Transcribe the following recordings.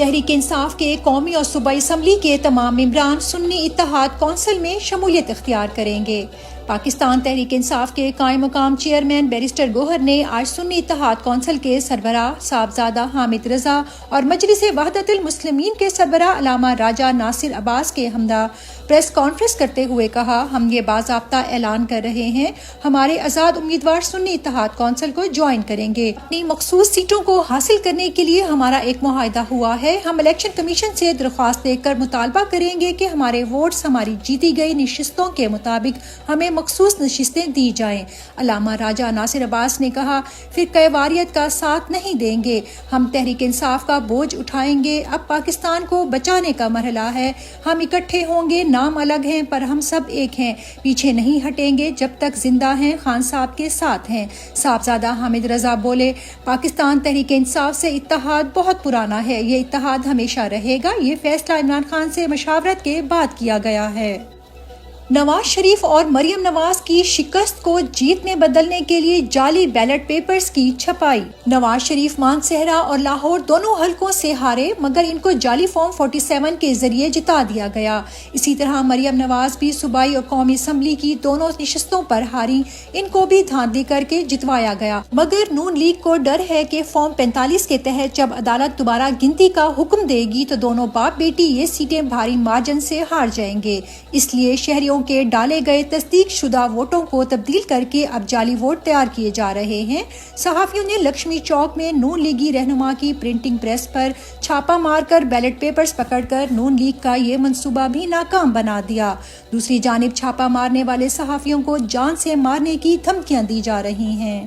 تحریک انصاف کے قومی اور صوبائی اسمبلی کے تمام ممبران سنی اتحاد کونسل میں شمولیت اختیار کریں گے۔ پاکستان تحریک انصاف کے قائم مقام چیئرمین بیرسٹر گوہر نے آج سنی اتحاد کونسل کے سربراہ صاحبزادہ حامد رضا اور مجلس وحدت المسلمین کے سربراہ علامہ راجہ ناصر عباس کے ہمراہ پریس کانفرنس کرتے ہوئے کہا، ہم یہ باضابطہ اعلان کر رہے ہیں ہمارے آزاد امیدوار سنی اتحاد کونسل کو جوائن کریں گے۔ اپنی مخصوص سیٹوں کو حاصل کرنے کے لیے ہمارا ایک معاہدہ ہوا ہے۔ ہم الیکشن کمیشن سے درخواست دے کر مطالبہ کریں گے کہ ہمارے ووٹس ہماری جیتی گئی نشستوں کے مطابق ہمیں مخصوص نشستیں دی جائیں۔ علامہ راجہ ناصر عباس نے کہا، فرقہ واریت کا ساتھ نہیں دیں گے، ہم تحریک انصاف کا بوجھ اٹھائیں گے۔ اب پاکستان کو بچانے کا مرحلہ ہے، ہم اکٹھے ہوں گے، نام الگ ہیں پر ہم سب ایک ہیں، پیچھے نہیں ہٹیں گے جب تک زندہ ہیں، خان صاحب کے ساتھ ہیں۔ صاحبزادہ حامد رضا بولے، پاکستان تحریک انصاف سے اتحاد بہت پرانا ہے، یہ اتحاد ہمیشہ رہے گا، یہ فیصلہ عمران خان سے مشاورت کے بعد کیا گیا ہے۔ نواز شریف اور مریم نواز کی شکست کو جیت میں بدلنے کے لیے جعلی بیلٹ پیپرز کی چھپائی۔ نواز شریف مانسہرہ اور لاہور دونوں حلقوں سے ہارے مگر ان کو جعلی فارم 47 کے ذریعے جتا دیا گیا۔ اسی طرح مریم نواز بھی صوبائی اور قومی اسمبلی کی دونوں نشستوں پر ہاری، ان کو بھی دھاندلی کر کے جتوایا گیا۔ مگر نون لیگ کو ڈر ہے کہ فارم 45 کے تحت جب عدالت دوبارہ گنتی کا حکم دے گی تو دونوں باپ بیٹی یہ سیٹیں بھاری مارجن سے ہار جائیں گے، اس لیے شہریوں کے ڈالے گئے تصدیق شدہ ووٹوں کو تبدیل کر کے اب جعلی ووٹ تیار کیے جا رہے ہیں۔ صحافیوں نے لکشمی چوک میں نون لیگی رہنما کی پرنٹنگ پریس پر چھاپا مار کر بیلٹ پیپرز پکڑ کر نون لیگ کا یہ منصوبہ بھی ناکام بنا دیا۔ دوسری جانب چھاپا مارنے والے صحافیوں کو جان سے مارنے کی دھمکیاں دی جا رہی ہیں۔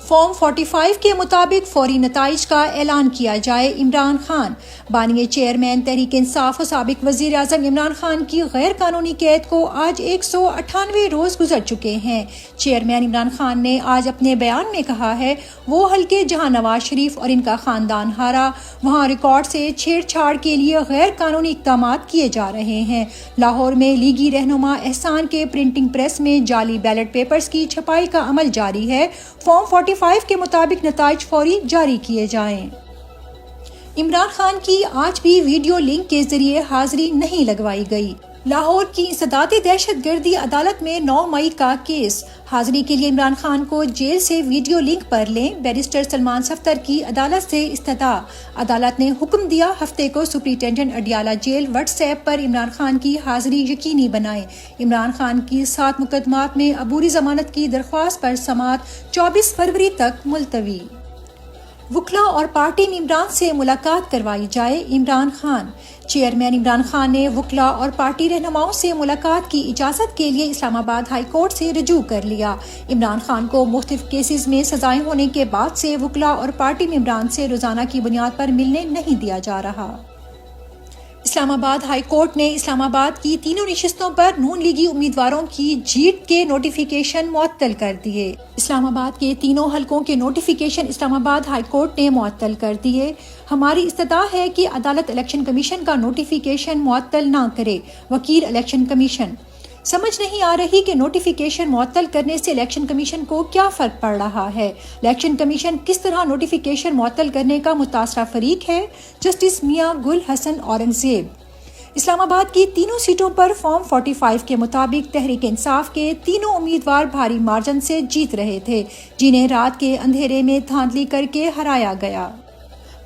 فارم 45 کے مطابق فوری نتائج کا اعلان کیا جائے۔ عمران خان بانی چیئرمین تحریک انصاف و سابق وزیر اعظم عمران خان کی غیر قانونی قید کو آج 198 روز گزر چکے ہیں۔ چیئرمین عمران خان نے آج اپنے بیان میں کہا ہے، وہ حلقے جہاں نواز شریف اور ان کا خاندان ہارا وہاں ریکارڈ سے چھیڑ چھاڑ کے لیے غیر قانونی اقدامات کیے جا رہے ہیں۔ لاہور میں لیگی رہنما احسان کے پرنٹنگ پریس میں جعلی بیلٹ پیپرز کی چھپائی کا عمل جاری ہے۔ فارم 45 کے مطابق نتائج فوری جاری کیے جائیں۔ عمران خان کی آج بھی ویڈیو لنک کے ذریعے حاضری نہیں لگوائی گئی۔ لاہور کی انسداد دہشت گردی عدالت میں 9 مئی کا کیس۔ حاضری کے لیے عمران خان کو جیل سے ویڈیو لنک پر لیں، بیرسٹر سلمان صفدر کی عدالت سے استدعا۔ عدالت نے حکم دیا ہفتے کو superintendent Adiala jail WhatsApp پر عمران خان کی حاضری یقینی بنائیں۔ عمران خان کی 7 مقدمات میں عبوری ضمانت کی درخواست پر سماعت 24 فروری تک ملتوی۔ وکلا اور پارٹی ممبران سے ملاقات کروائی جائے۔ عمران خان چیئرمین عمران خان نے وکلا اور پارٹی رہنماؤں سے ملاقات کی اجازت کے لیے اسلام آباد ہائی کورٹ سے رجوع کر لیا۔ عمران خان کو مختلف کیسز میں سزائیں ہونے کے بعد سے وکلا اور پارٹی ممبران سے روزانہ کی بنیاد پر ملنے نہیں دیا جا رہا۔ اسلام آباد ہائی کورٹ نے اسلام آباد کی تینوں نشستوں پر نون لیگی امیدواروں کی جیت کے نوٹیفیکیشن معطل کر دیے۔ اسلام آباد کے تینوں حلقوں کے نوٹیفیکیشن اسلام آباد ہائی کورٹ نے معطل کر دیے۔ ہماری استدعا ہے کہ عدالت الیکشن کمیشن کا نوٹیفیکیشن معطل نہ کرے۔ وکیل الیکشن کمیشن سمجھ نہیں آ رہی کہ نوٹیفیکیشن معطل کرنے سے الیکشن کمیشن کو کیا فرق پڑ رہا ہے۔ الیکشن کمیشن کس طرح نوٹیفیکیشن معطل کرنے کا متاثرہ فریق ہے۔ جسٹس میاں گل حسن اورنگزیب اسلام آباد کی تینوں سیٹوں پر فارم 45 کے مطابق تحریک انصاف کے تینوں امیدوار بھاری مارجن سے جیت رہے تھے، جنہیں رات کے اندھیرے میں دھاندلی کر کے ہرایا گیا۔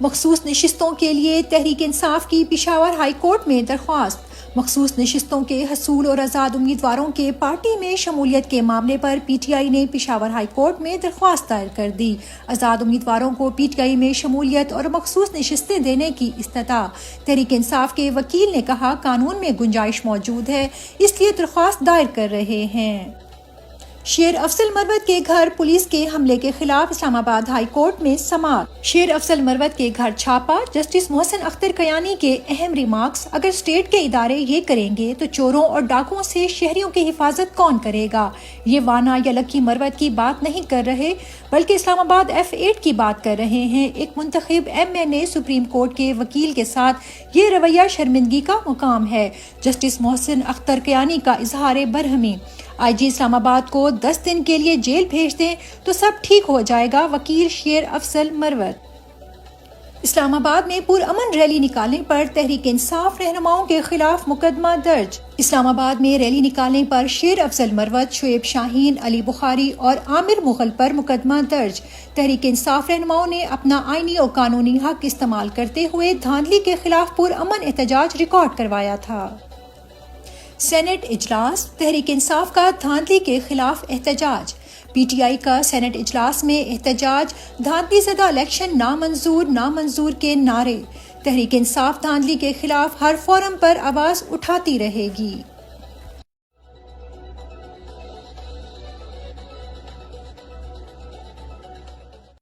مخصوص نشستوں کے لیے تحریک انصاف کی پشاور ہائی کورٹ میں درخواست۔ مخصوص نشستوں کے حصول اور آزاد امیدواروں کے پارٹی میں شمولیت کے معاملے پر پی ٹی آئی نے پشاور ہائی کورٹ میں درخواست دائر کر دی۔ آزاد امیدواروں کو پی ٹی آئی میں شمولیت اور مخصوص نشستیں دینے کی استدعا۔ تحریک انصاف کے وکیل نے کہا، قانون میں گنجائش موجود ہے، اس لیے درخواست دائر کر رہے ہیں۔ شیر افضل مروت کے گھر پولیس کے حملے کے خلاف اسلام آباد ہائی کورٹ میں سماعت۔ شیر افضل مروت کے گھر چھاپا، جسٹس محسن اختر کیانی کے اہم ریمارکس۔ اگر اسٹیٹ کے ادارے یہ کریں گے تو چوروں اور ڈاکوؤں سے شہریوں کی حفاظت کون کرے گا؟ یہ وانا یا لکی مروت کی بات نہیں کر رہے بلکہ اسلام آباد F8 کی بات کر رہے ہیں۔ ایک منتخب ایم این اے سپریم کورٹ کے وکیل کے ساتھ یہ رویہ شرمندگی کا مقام ہے۔ جسٹس محسن اختر کیانی کا اظہار برہمی، آئی جی اسلام آباد کو 10 دن کے لیے جیل بھیج دیں تو سب ٹھیک ہو جائے گا، وکیل شیر افضل مروت۔ اسلام آباد میں پرامن ریلی نکالنے پر تحریک انصاف رہنماؤں کے خلاف مقدمہ درج۔ اسلام آباد میں ریلی نکالنے پر شیر افضل مروت، شعیب شاہین، علی بخاری اور عامر مغل پر مقدمہ درج۔ تحریک انصاف رہنماؤں نے اپنا آئینی اور قانونی حق استعمال کرتے ہوئے دھاندلی کے خلاف پرامن احتجاج ریکارڈ کروایا تھا۔ سینٹ اجلاس، تحریک انصاف کا دھاندلی کے خلاف احتجاج۔ پی ٹی آئی کا سینٹ اجلاس میں احتجاج، دھاندلی زدہ الیکشن نامنظور نامنظور کے نعرے۔ تحریک انصاف دھاندلی کے خلاف ہر فورم پر آواز اٹھاتی رہے گی۔